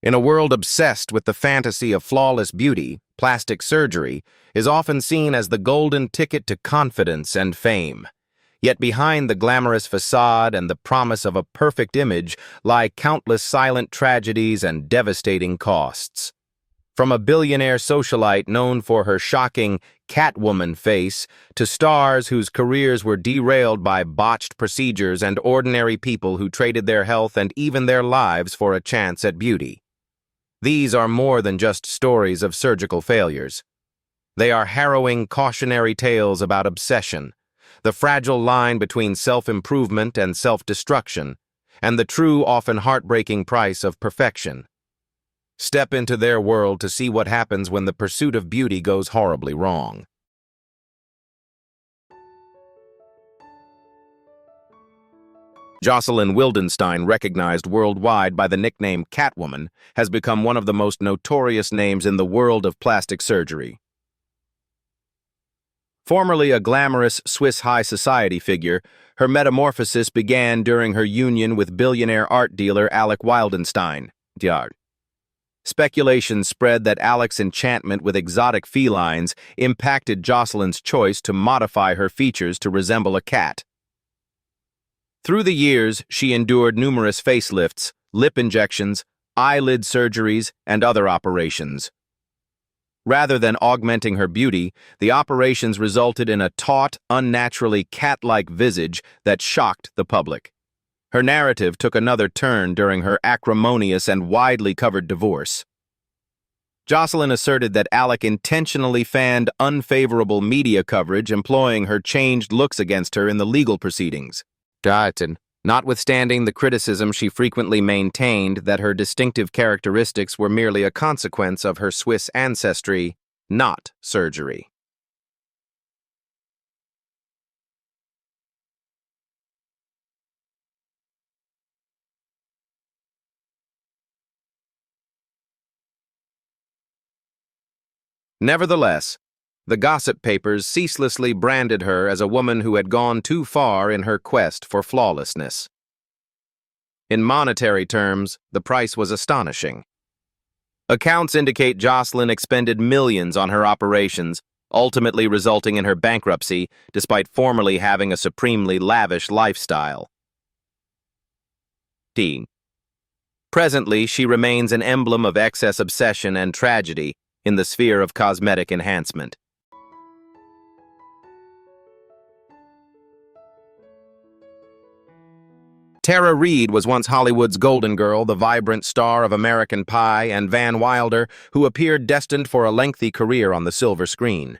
In a world obsessed with the fantasy of flawless beauty, plastic surgery is often seen as the golden ticket to confidence and fame. Yet behind the glamorous facade and the promise of a perfect image lie countless silent tragedies and devastating costs. From a billionaire socialite known for her shocking Catwoman face to stars whose careers were derailed by botched procedures and ordinary people who traded their health and even their lives for a chance at beauty. These are more than just stories of surgical failures. They are harrowing cautionary tales about obsession, the fragile line between self-improvement and self-destruction, and the true, often heartbreaking price of perfection. Step into their world to see what happens when the pursuit of beauty goes horribly wrong. Jocelyn Wildenstein, recognized worldwide by the nickname Catwoman, has become one of the most notorious names in the world of plastic surgery. Formerly a glamorous Swiss high society figure, her metamorphosis began during her union with billionaire art dealer Alec Wildenstein, Dr. Speculation spread that Alec's enchantment with exotic felines impacted Jocelyn's choice to modify her features to resemble a cat. Through the years, she endured numerous facelifts, lip injections, eyelid surgeries, and other operations. Rather than augmenting her beauty, the operations resulted in a taut, unnaturally cat-like visage that shocked the public. Her narrative took another turn during her acrimonious and widely covered divorce. Jocelyn asserted that Alec intentionally fanned unfavorable media coverage, employing her changed looks against her in the legal proceedings. Notwithstanding the criticism, she frequently maintained that her distinctive characteristics were merely a consequence of her Swiss ancestry, not surgery. Nevertheless, the gossip papers ceaselessly branded her as a woman who had gone too far in her quest for flawlessness. In monetary terms, the price was astonishing. Accounts indicate Jocelyn expended millions on her operations, ultimately resulting in her bankruptcy, despite formerly having a supremely lavish lifestyle. Presently, she remains an emblem of excess obsession and tragedy in the sphere of cosmetic enhancement. Tara Reid was once Hollywood's golden girl, the vibrant star of American Pie and Van Wilder, who appeared destined for a lengthy career on the silver screen.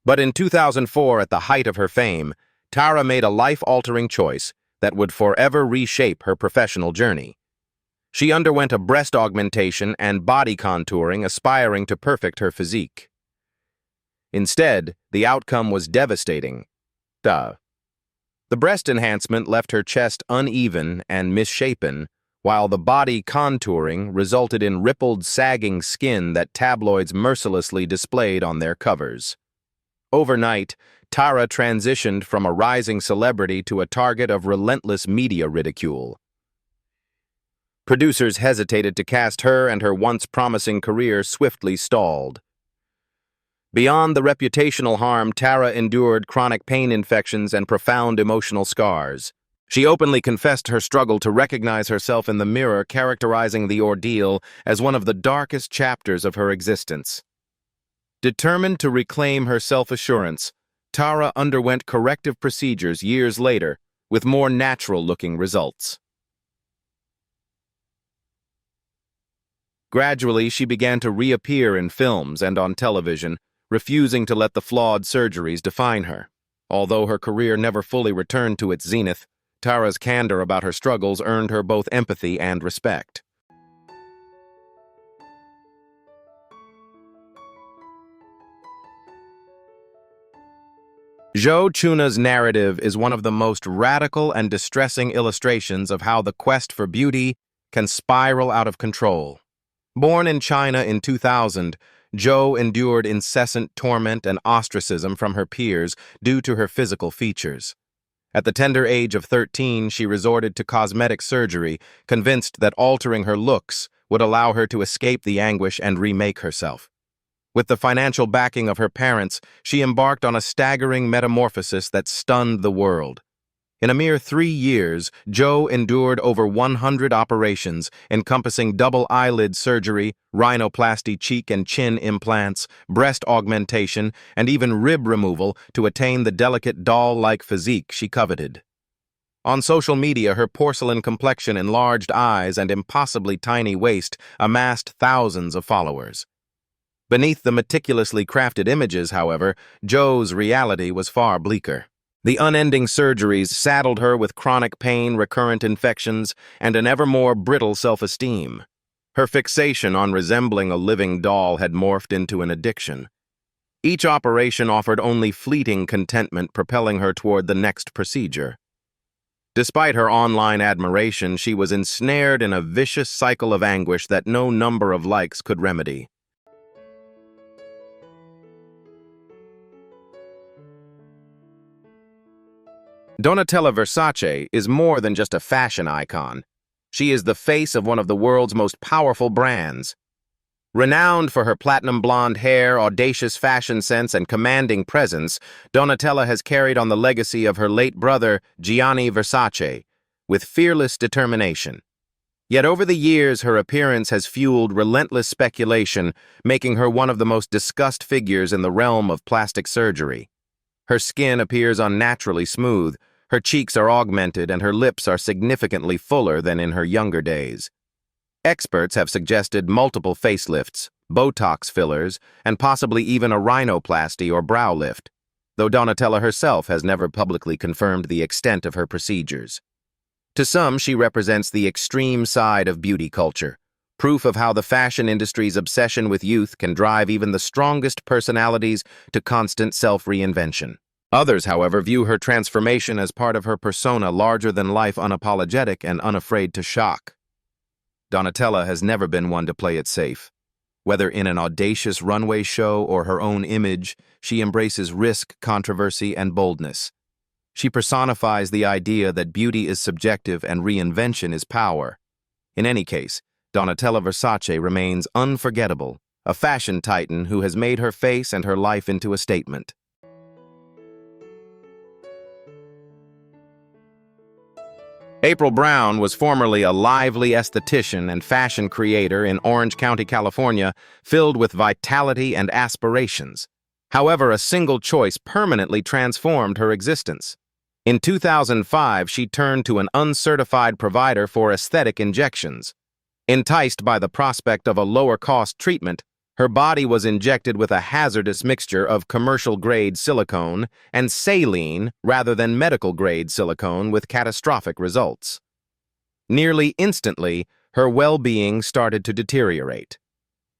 But in 2004, at the height of her fame, Tara made a life-altering choice that would forever reshape her professional journey. She underwent a breast augmentation and body contouring, aspiring to perfect her physique. Instead, the outcome was devastating. The breast enhancement left her chest uneven and misshapen, while the body contouring resulted in rippled, sagging skin that tabloids mercilessly displayed on their covers. Overnight, Tara transitioned from a rising celebrity to a target of relentless media ridicule. Producers hesitated to cast her, and her once promising career swiftly stalled. Beyond the reputational harm, Tara endured chronic pain infections and profound emotional scars. She openly confessed her struggle to recognize herself in the mirror, characterizing the ordeal as one of the darkest chapters of her existence. Determined to reclaim her self-assurance, Tara underwent corrective procedures years later, with more natural-looking results. Gradually, she began to reappear in films and on television, refusing to let the flawed surgeries define her. Although her career never fully returned to its zenith, Tara's candor about her struggles earned her both empathy and respect. Zhou Chuna's narrative is one of the most radical and distressing illustrations of how the quest for beauty can spiral out of control. Born in China in 2000, Zhou endured incessant torment and ostracism from her peers due to her physical features. At the tender age of 13, she resorted to cosmetic surgery, convinced that altering her looks would allow her to escape the anguish and remake herself. With the financial backing of her parents, she embarked on a staggering metamorphosis that stunned the world. In a mere 3 years, Zhou endured over 100 operations, encompassing double eyelid surgery, rhinoplasty cheek and chin implants, breast augmentation, and even rib removal to attain the delicate doll-like physique she coveted. On social media, her porcelain complexion, enlarged eyes, and impossibly tiny waist amassed thousands of followers. Beneath the meticulously crafted images, however, Zhou's reality was far bleaker. The unending surgeries saddled her with chronic pain, recurrent infections, and an ever more brittle self-esteem. Her fixation on resembling a living doll had morphed into an addiction. Each operation offered only fleeting contentment, propelling her toward the next procedure. Despite her online admiration, she was ensnared in a vicious cycle of anguish that no number of likes could remedy. Donatella Versace is more than just a fashion icon. She is the face of one of the world's most powerful brands. Renowned for her platinum blonde hair, audacious fashion sense, and commanding presence, Donatella has carried on the legacy of her late brother, Gianni Versace, with fearless determination. Yet over the years, her appearance has fueled relentless speculation, making her one of the most discussed figures in the realm of plastic surgery. Her skin appears unnaturally smooth, her cheeks are augmented, and her lips are significantly fuller than in her younger days. Experts have suggested multiple facelifts, Botox fillers, and possibly even a rhinoplasty or brow lift, though Donatella herself has never publicly confirmed the extent of her procedures. To some, she represents the extreme side of beauty culture, proof of how the fashion industry's obsession with youth can drive even the strongest personalities to constant self-reinvention. Others, however, view her transformation as part of her persona, larger-than-life, unapologetic, and unafraid to shock. Donatella has never been one to play it safe. Whether in an audacious runway show or her own image, she embraces risk, controversy, and boldness. She personifies the idea that beauty is subjective and reinvention is power. In any case, Donatella Versace remains unforgettable, a fashion titan who has made her face and her life into a statement. April Brown was formerly a lively esthetician and fashion creator in Orange County, California, filled with vitality and aspirations. However, a single choice permanently transformed her existence. In 2005, she turned to an uncertified provider for aesthetic injections. Enticed by the prospect of a lower-cost treatment, her body was injected with a hazardous mixture of commercial-grade silicone and saline rather than medical-grade silicone, with catastrophic results. Nearly instantly, her well-being started to deteriorate.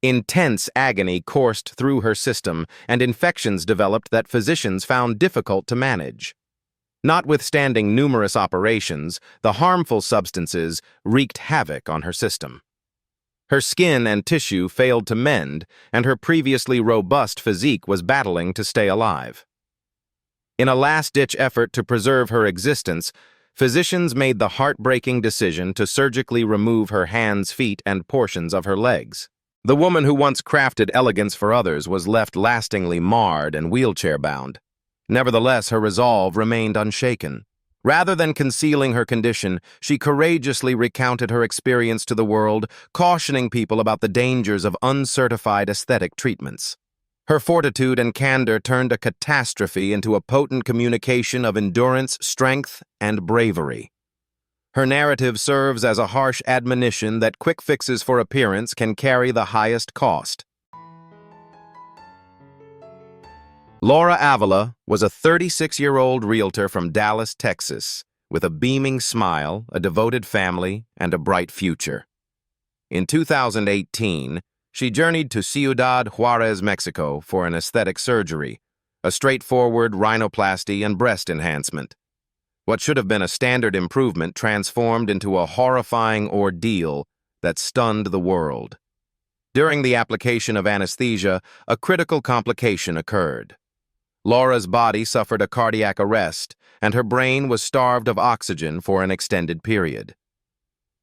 Intense agony coursed through her system, and infections developed that physicians found difficult to manage. Notwithstanding numerous operations, the harmful substances wreaked havoc on her system. Her skin and tissue failed to mend, and her previously robust physique was battling to stay alive. In a last-ditch effort to preserve her existence, physicians made the heartbreaking decision to surgically remove her hands, feet, and portions of her legs. The woman who once crafted elegance for others was left lastingly marred and wheelchair-bound. Nevertheless, her resolve remained unshaken. Rather than concealing her condition, she courageously recounted her experience to the world, cautioning people about the dangers of uncertified aesthetic treatments. Her fortitude and candor turned a catastrophe into a potent communication of endurance, strength, and bravery. Her narrative serves as a harsh admonition that quick fixes for appearance can carry the highest cost. Laura Avila was a 36-year-old realtor from Dallas, Texas, with a beaming smile, a devoted family, and a bright future. In 2018, she journeyed to Ciudad Juarez, Mexico for an aesthetic surgery, a straightforward rhinoplasty and breast enhancement. What should have been a standard improvement transformed into a horrifying ordeal that stunned the world. During the application of anesthesia, a critical complication occurred. Laura's body suffered a cardiac arrest, and her brain was starved of oxygen for an extended period.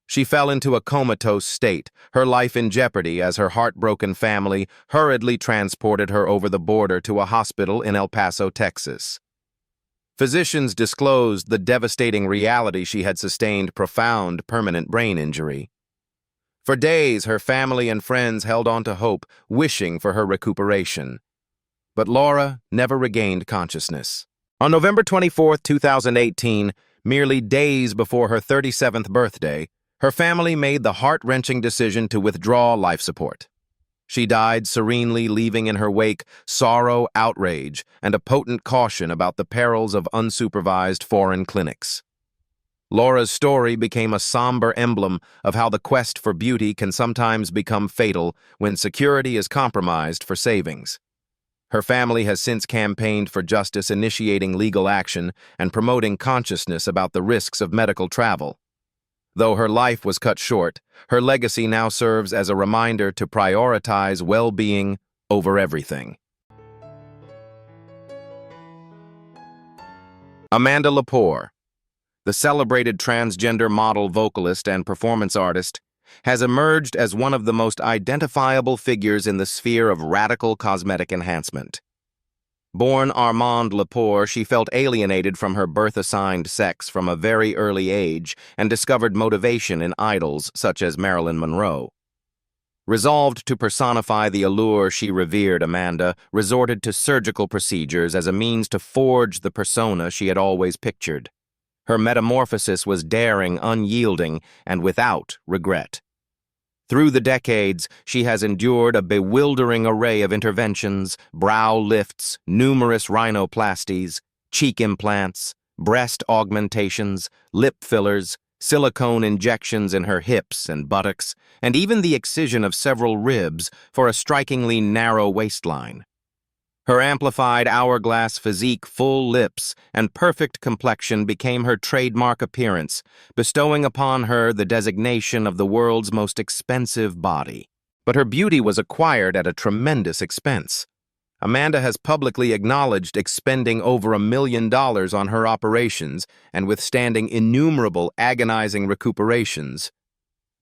She fell into a comatose state, her life in jeopardy as her heartbroken family hurriedly transported her over the border to a hospital in El Paso, Texas. Physicians disclosed the devastating reality she had sustained profound, permanent brain injury. For days, her family and friends held on to hope, wishing for her recuperation. But Laura never regained consciousness. On November 24, 2018, merely days before her 37th birthday, her family made the heart-wrenching decision to withdraw life support. She died serenely, leaving in her wake sorrow, outrage, and a potent caution about the perils of unsupervised foreign clinics. Laura's story became a somber emblem of how the quest for beauty can sometimes become fatal when security is compromised for savings. Her family has since campaigned for justice, initiating legal action and promoting consciousness about the risks of medical travel. Though her life was cut short, her legacy now serves as a reminder to prioritize well-being over everything. Amanda Lepore, the celebrated transgender model, vocalist, and performance artist, has emerged as one of the most identifiable figures in the sphere of radical cosmetic enhancement. Born Armand Lepore, she felt alienated from her birth-assigned sex from a very early age and discovered motivation in idols such as Marilyn Monroe. Resolved to personify the allure she revered, Amanda resorted to surgical procedures as a means to forge the persona she had always pictured. Her metamorphosis was daring, unyielding, and without regret. Through the decades, she has endured a bewildering array of interventions, brow lifts, numerous rhinoplasties, cheek implants, breast augmentations, lip fillers, silicone injections in her hips and buttocks, and even the excision of several ribs for a strikingly narrow waistline. Her amplified hourglass physique, full lips, and perfect complexion became her trademark appearance, bestowing upon her the designation of the world's most expensive body. But her beauty was acquired at a tremendous expense. Amanda has publicly acknowledged expending over $1 million on her operations and withstanding innumerable agonizing recuperations.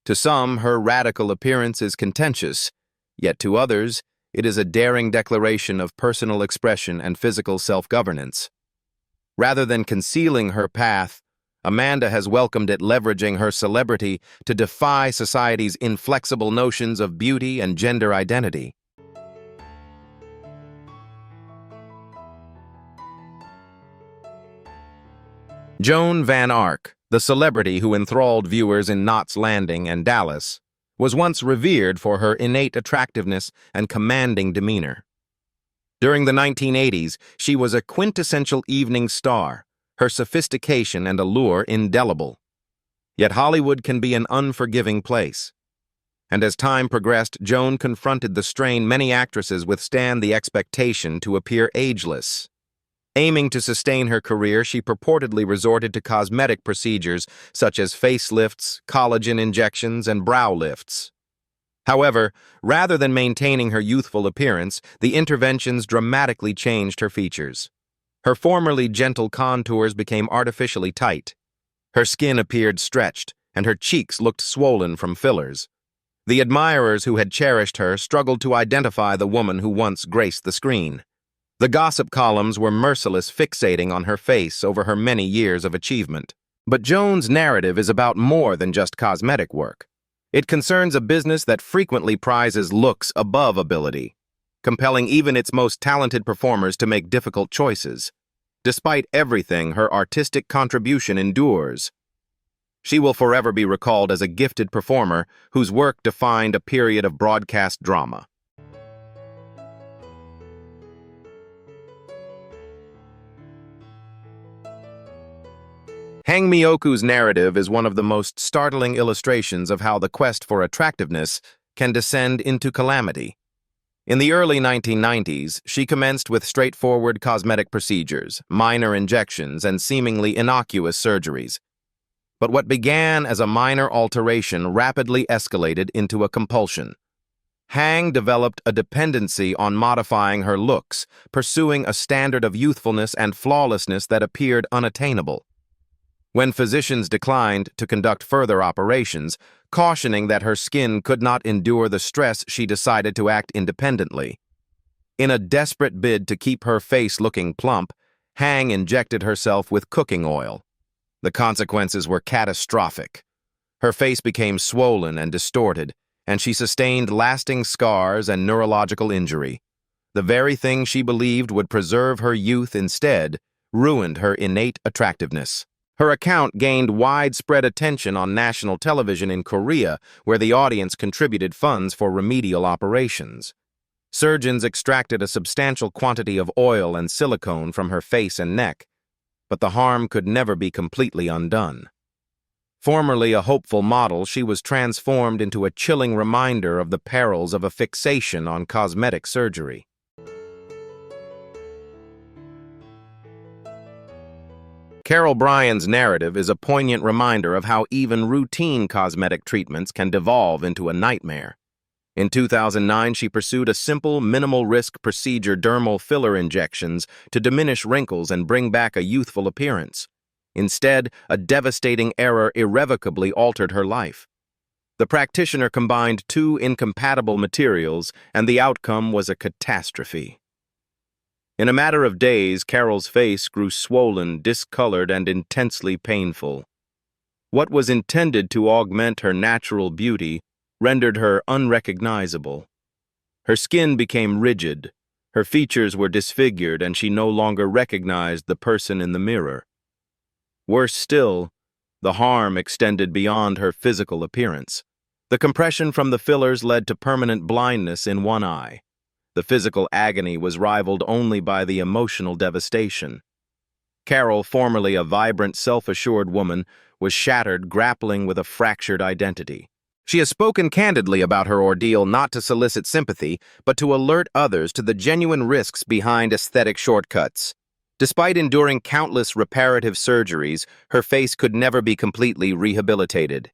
To some, her radical appearance is contentious, yet to others, it is a daring declaration of personal expression and physical self-governance. Rather than concealing her path, Amanda has welcomed it, leveraging her celebrity to defy society's inflexible notions of beauty and gender identity. Joan Van Ark, the celebrity who enthralled viewers in Knots Landing and Dallas, was once revered for her innate attractiveness and commanding demeanor. During the 1980s, she was a quintessential evening star, her sophistication and allure indelible. Yet Hollywood can be an unforgiving place. And as time progressed, Joan confronted the strain many actresses withstand, the expectation to appear ageless. Aiming to sustain her career, she purportedly resorted to cosmetic procedures such as facelifts, collagen injections, and brow lifts. However, rather than maintaining her youthful appearance, the interventions dramatically changed her features. Her formerly gentle contours became artificially tight. Her skin appeared stretched, and her cheeks looked swollen from fillers. The admirers who had cherished her struggled to identify the woman who once graced the screen. The gossip columns were merciless, fixating on her face over her many years of achievement. But Joan's narrative is about more than just cosmetic work. It concerns a business that frequently prizes looks above ability, compelling even its most talented performers to make difficult choices. Despite everything, her artistic contribution endures. She will forever be recalled as a gifted performer whose work defined a period of broadcast drama. Hang Mioku's narrative is one of the most startling illustrations of how the quest for attractiveness can descend into calamity. In the early 1990s, she commenced with straightforward cosmetic procedures, minor injections, and seemingly innocuous surgeries. But what began as a minor alteration rapidly escalated into a compulsion. Hang developed a dependency on modifying her looks, pursuing a standard of youthfulness and flawlessness that appeared unattainable. When physicians declined to conduct further operations, cautioning that her skin could not endure the stress, she decided to act independently. In a desperate bid to keep her face looking plump, Hang injected herself with cooking oil. The consequences were catastrophic. Her face became swollen and distorted, and she sustained lasting scars and neurological injury. The very thing she believed would preserve her youth instead ruined her innate attractiveness. Her account gained widespread attention on national television in Korea, where the audience contributed funds for remedial operations. Surgeons extracted a substantial quantity of oil and silicone from her face and neck, but the harm could never be completely undone. Formerly a hopeful model, she was transformed into a chilling reminder of the perils of a fixation on cosmetic surgery. Carol Bryan's narrative is a poignant reminder of how even routine cosmetic treatments can devolve into a nightmare. In 2009, she pursued a simple, minimal-risk procedure, dermal filler injections, to diminish wrinkles and bring back a youthful appearance. Instead, a devastating error irrevocably altered her life. The practitioner combined two incompatible materials, and the outcome was a catastrophe. In a matter of days, Carol's face grew swollen, discolored, and intensely painful. What was intended to augment her natural beauty rendered her unrecognizable. Her skin became rigid, her features were disfigured, and she no longer recognized the person in the mirror. Worse still, the harm extended beyond her physical appearance. The compression from the fillers led to permanent blindness in one eye. The physical agony was rivaled only by the emotional devastation. Carol, formerly a vibrant, self-assured woman, was shattered, grappling with a fractured identity. She has spoken candidly about her ordeal, not to solicit sympathy, but to alert others to the genuine risks behind aesthetic shortcuts. Despite enduring countless reparative surgeries, her face could never be completely rehabilitated.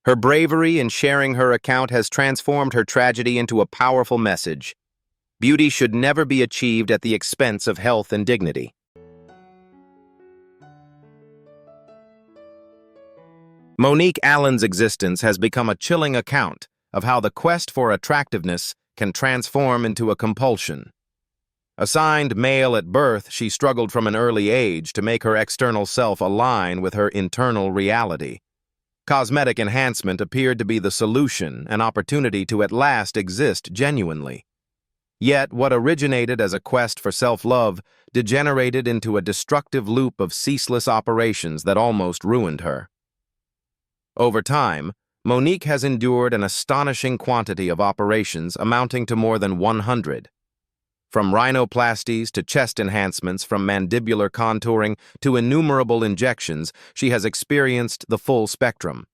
Her bravery in sharing her account has transformed her tragedy into a powerful message. Beauty should never be achieved at the expense of health and dignity. Monique Allen's existence has become a chilling account of how the quest for attractiveness can transform into a compulsion. Assigned male at birth, she struggled from an early age to make her external self align with her internal reality. Cosmetic enhancement appeared to be the solution, an opportunity to at last exist genuinely. Yet, what originated as a quest for self-love degenerated into a destructive loop of ceaseless operations that almost ruined her. Over time, Monique has endured an astonishing quantity of operations amounting to more than 100. From rhinoplasties to chest enhancements, from mandibular contouring to innumerable injections, she has experienced the full spectrum.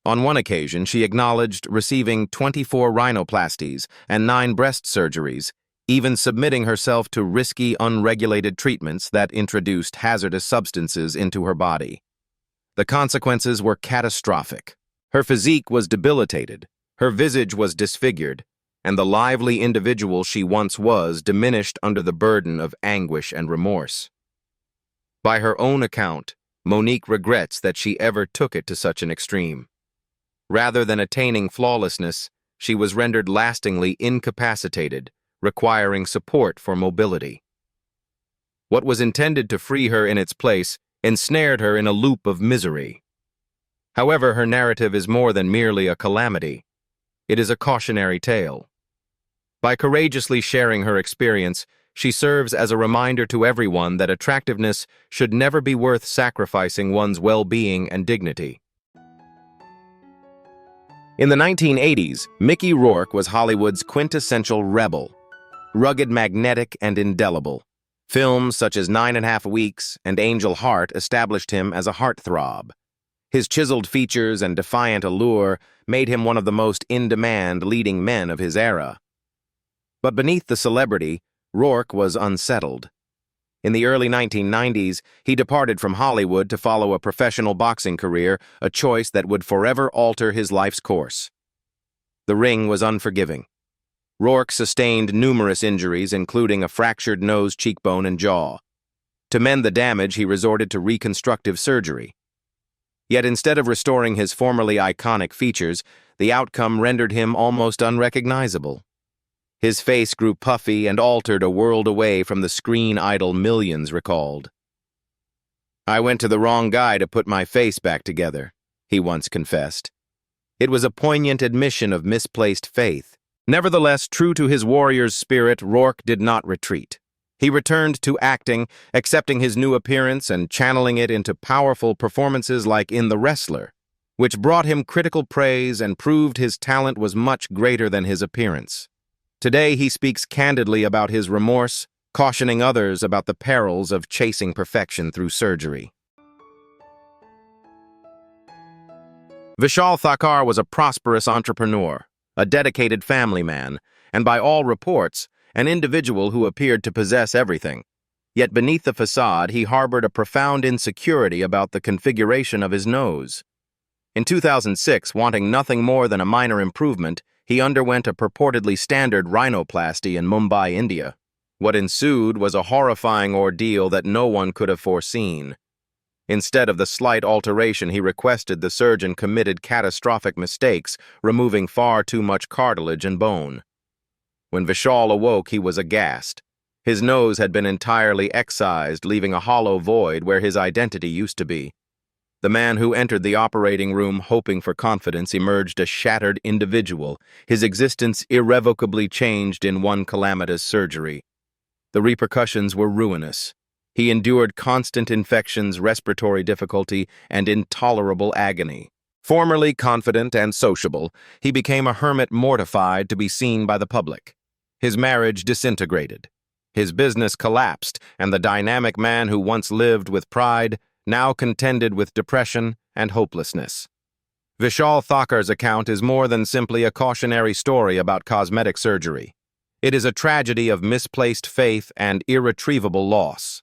On one occasion, she acknowledged receiving 24 rhinoplasties and 9 breast surgeries, even submitting herself to risky, unregulated treatments that introduced hazardous substances into her body. The consequences were catastrophic. Her physique was debilitated, her visage was disfigured, and the lively individual she once was diminished under the burden of anguish and remorse. By her own account, Monique regrets that she ever took it to such an extreme. Rather than attaining flawlessness, she was rendered lastingly incapacitated, requiring support for mobility. What was intended to free her in its place ensnared her in a loop of misery. However, her narrative is more than merely a calamity. It is a cautionary tale. By courageously sharing her experience, she serves as a reminder to everyone that attractiveness should never be worth sacrificing one's well-being and dignity. In the 1980s, Mickey Rourke was Hollywood's quintessential rebel, rugged, magnetic, and indelible. Films such as 9½ Weeks and Angel Heart established him as a heartthrob. His chiseled features and defiant allure made him one of the most in-demand leading men of his era. But beneath the celebrity, Rourke was unsettled. In the early 1990s, he departed from Hollywood to follow a professional boxing career, a choice that would forever alter his life's course. The ring was unforgiving. Rourke sustained numerous injuries, including a fractured nose, cheekbone, and jaw. To mend the damage, he resorted to reconstructive surgery. Yet instead of restoring his formerly iconic features, the outcome rendered him almost unrecognizable. His face grew puffy and altered a world away from the screen idol millions recalled. "I went to the wrong guy to put my face back together," he once confessed. It was a poignant admission of misplaced faith. Nevertheless, true to his warrior's spirit, Rourke did not retreat. He returned to acting, accepting his new appearance and channeling it into powerful performances like in The Wrestler, which brought him critical praise and proved his talent was much greater than his appearance. Today, he speaks candidly about his remorse, cautioning others about the perils of chasing perfection through surgery. Vishal Thakkar was a prosperous entrepreneur, a dedicated family man, and by all reports, an individual who appeared to possess everything. Yet beneath the facade, he harbored a profound insecurity about the configuration of his nose. In 2006, wanting nothing more than a minor improvement, he underwent a purportedly standard rhinoplasty in Mumbai, India. What ensued was a horrifying ordeal that no one could have foreseen. Instead of the slight alteration he requested, the surgeon committed catastrophic mistakes, removing far too much cartilage and bone. When Vishal awoke, he was aghast. His nose had been entirely excised, leaving a hollow void where his identity used to be. The man who entered the operating room hoping for confidence emerged a shattered individual, his existence irrevocably changed in one calamitous surgery. The repercussions were ruinous. He endured constant infections, respiratory difficulty, and intolerable agony. Formerly confident and sociable, he became a hermit mortified to be seen by the public. His marriage disintegrated. His business collapsed, and the dynamic man who once lived with pride now contended with depression and hopelessness. Vishal Thakkar's account is more than simply a cautionary story about cosmetic surgery. It is a tragedy of misplaced faith and irretrievable loss.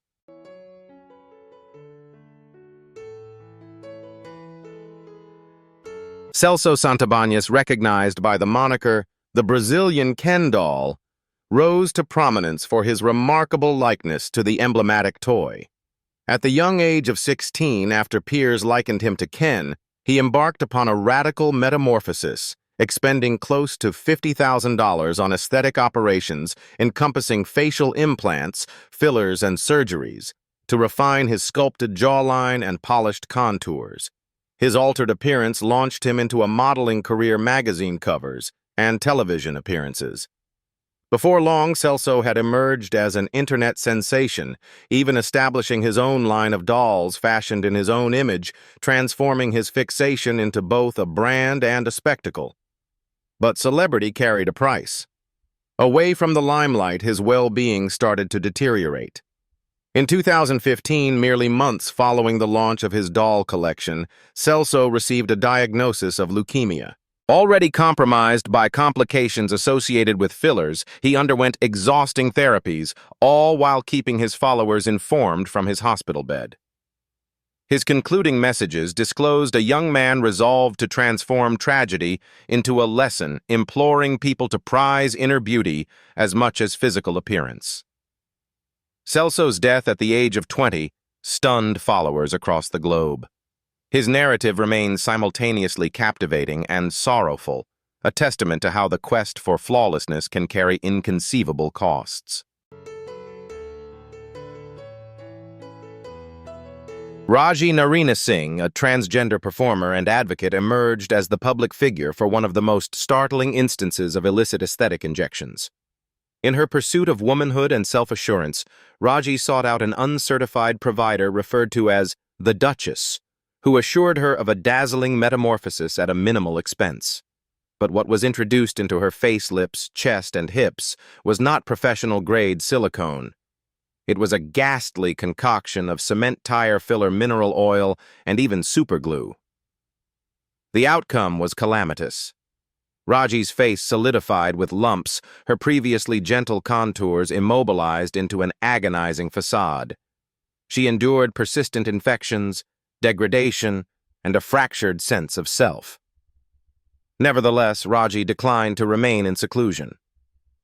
Celso Santebañes, recognized by the moniker the Brazilian Ken doll, rose to prominence for his remarkable likeness to the emblematic toy. At the young age of 16, after peers likened him to Ken, he embarked upon a radical metamorphosis, expending close to $50,000 on aesthetic operations encompassing facial implants, fillers, and surgeries to refine his sculpted jawline and polished contours. His altered appearance launched him into a modeling career, magazine covers, and television appearances. Before long, Celso had emerged as an internet sensation, even establishing his own line of dolls fashioned in his own image, transforming his fixation into both a brand and a spectacle. But celebrity carried a price. Away from the limelight, his well-being started to deteriorate. In 2015, merely months following the launch of his doll collection, Celso received a diagnosis of leukemia. Already compromised by complications associated with fillers, he underwent exhausting therapies, all while keeping his followers informed from his hospital bed. His concluding messages disclosed a young man resolved to transform tragedy into a lesson, imploring people to prize inner beauty as much as physical appearance. Celso's death at the age of 20 stunned followers across the globe. His narrative remains simultaneously captivating and sorrowful, a testament to how the quest for flawlessness can carry inconceivable costs. Rajee Narinesingh, a transgender performer and advocate, emerged as the public figure for one of the most startling instances of illicit aesthetic injections. In her pursuit of womanhood and self-assurance, Rajee sought out an uncertified provider referred to as the Duchess, who assured her of a dazzling metamorphosis at a minimal expense. But what was introduced into her face, lips, chest, and hips was not professional-grade silicone. It was a ghastly concoction of cement tire filler, mineral oil, and even superglue. The outcome was calamitous. Rajee's face solidified with lumps, her previously gentle contours immobilized into an agonizing facade. She endured persistent infections, degradation, and a fractured sense of self. Nevertheless, Rajee declined to remain in seclusion.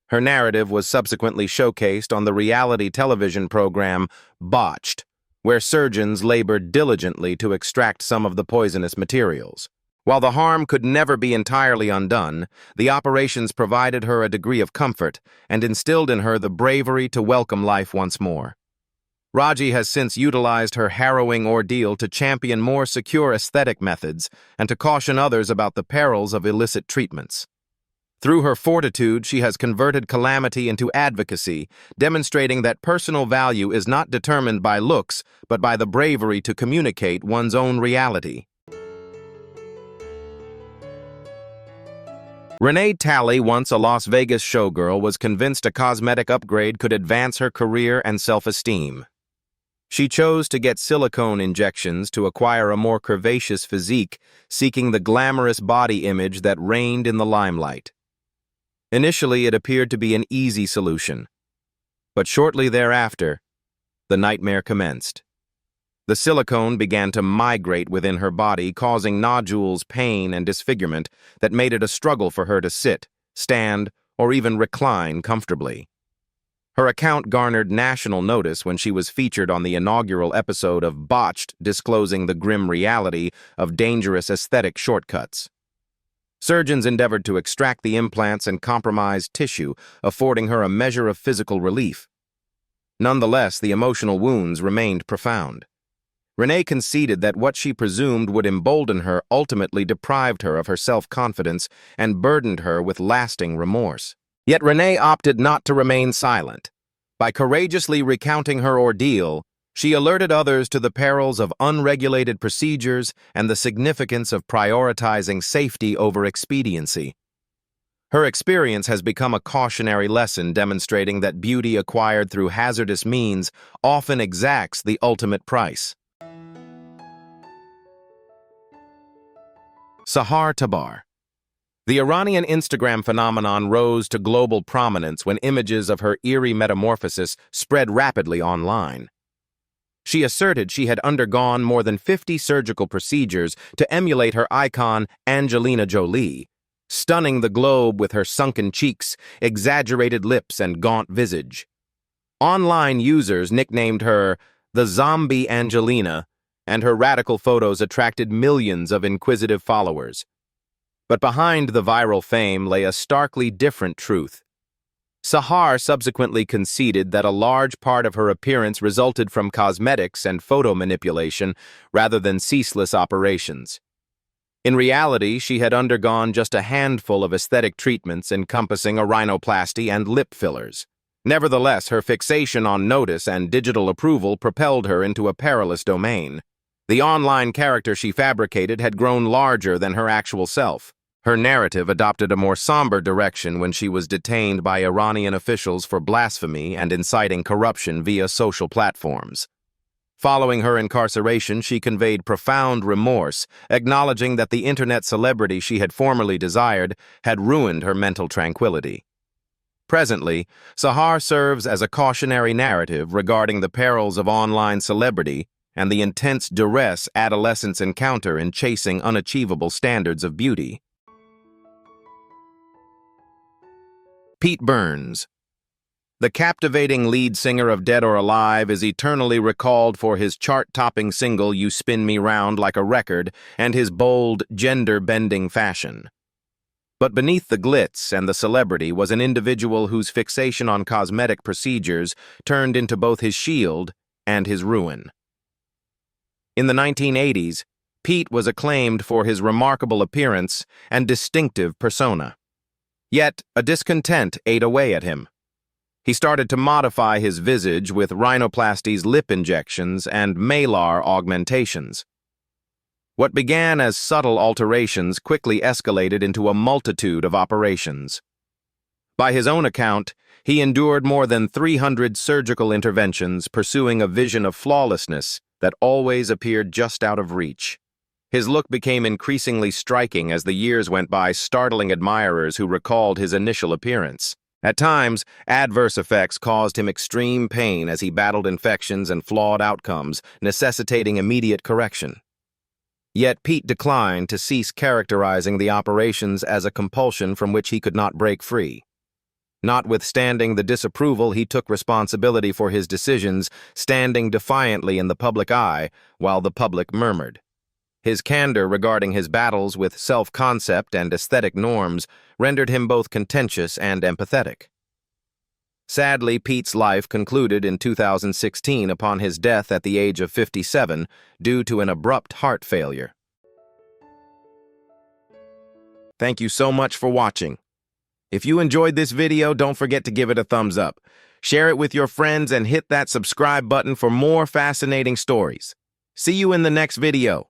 Her narrative was subsequently showcased on the reality television program Botched, where surgeons labored diligently to extract some of the poisonous materials. While the harm could never be entirely undone, the operations provided her a degree of comfort and instilled in her the bravery to welcome life once more. Rajee has since utilized her harrowing ordeal to champion more secure aesthetic methods and to caution others about the perils of illicit treatments. Through her fortitude, she has converted calamity into advocacy, demonstrating that personal value is not determined by looks, but by the bravery to communicate one's own reality. Renee Talley, once a Las Vegas showgirl, was convinced a cosmetic upgrade could advance her career and self-esteem. She chose to get silicone injections to acquire a more curvaceous physique, seeking the glamorous body image that reigned in the limelight. Initially, it appeared to be an easy solution, but shortly thereafter, the nightmare commenced. The silicone began to migrate within her body, causing nodules, pain, and disfigurement that made it a struggle for her to sit, stand, or even recline comfortably. Her account garnered national notice when she was featured on the inaugural episode of Botched, disclosing the grim reality of dangerous aesthetic shortcuts. Surgeons endeavored to extract the implants and compromised tissue, affording her a measure of physical relief. Nonetheless, the emotional wounds remained profound. Renee conceded that what she presumed would embolden her ultimately deprived her of her self-confidence and burdened her with lasting remorse. Yet Renee opted not to remain silent. By courageously recounting her ordeal, she alerted others to the perils of unregulated procedures and the significance of prioritizing safety over expediency. Her experience has become a cautionary lesson demonstrating that beauty acquired through hazardous means often exacts the ultimate price. Sahar Tabar. The Iranian Instagram phenomenon rose to global prominence when images of her eerie metamorphosis spread rapidly online. She asserted she had undergone more than 50 surgical procedures to emulate her icon Angelina Jolie, stunning the globe with her sunken cheeks, exaggerated lips, and gaunt visage. Online users nicknamed her the Zombie Angelina, and her radical photos attracted millions of inquisitive followers. But behind the viral fame lay a starkly different truth. Sahar subsequently conceded that a large part of her appearance resulted from cosmetics and photo manipulation rather than ceaseless operations. In reality, she had undergone just a handful of aesthetic treatments encompassing a rhinoplasty and lip fillers. Nevertheless, her fixation on notice and digital approval propelled her into a perilous domain. The online character she fabricated had grown larger than her actual self. Her narrative adopted a more somber direction when she was detained by Iranian officials for blasphemy and inciting corruption via social platforms. Following her incarceration, she conveyed profound remorse, acknowledging that the internet celebrity she had formerly desired had ruined her mental tranquility. Presently, Sahar serves as a cautionary narrative regarding the perils of online celebrity and the intense duress adolescents encounter in chasing unachievable standards of beauty. Pete Burns. The captivating lead singer of Dead or Alive is eternally recalled for his chart-topping single You Spin Me Round Like a Record and his bold, gender-bending fashion. But beneath the glitz and the celebrity was an individual whose fixation on cosmetic procedures turned into both his shield and his ruin. In the 1980s, Pete was acclaimed for his remarkable appearance and distinctive persona. Yet, a discontent ate away at him. He started to modify his visage with rhinoplasties, lip injections, and malar augmentations. What began as subtle alterations quickly escalated into a multitude of operations. By his own account, he endured more than 300 surgical interventions, pursuing a vision of flawlessness that always appeared just out of reach. His look became increasingly striking as the years went by, startling admirers who recalled his initial appearance. At times, adverse effects caused him extreme pain as he battled infections and flawed outcomes, necessitating immediate correction. Yet Pete declined to cease characterizing the operations as a compulsion from which he could not break free. Notwithstanding the disapproval, he took responsibility for his decisions, standing defiantly in the public eye while the public murmured. His candor regarding his battles with self-concept and aesthetic norms rendered him both contentious and empathetic. Sadly, Pete's life concluded in 2016 upon his death at the age of 57 due to an abrupt heart failure. Thank you so much for watching. If you enjoyed this video, don't forget to give it a thumbs up. Share it with your friends and hit that subscribe button for more fascinating stories. See you in the next video.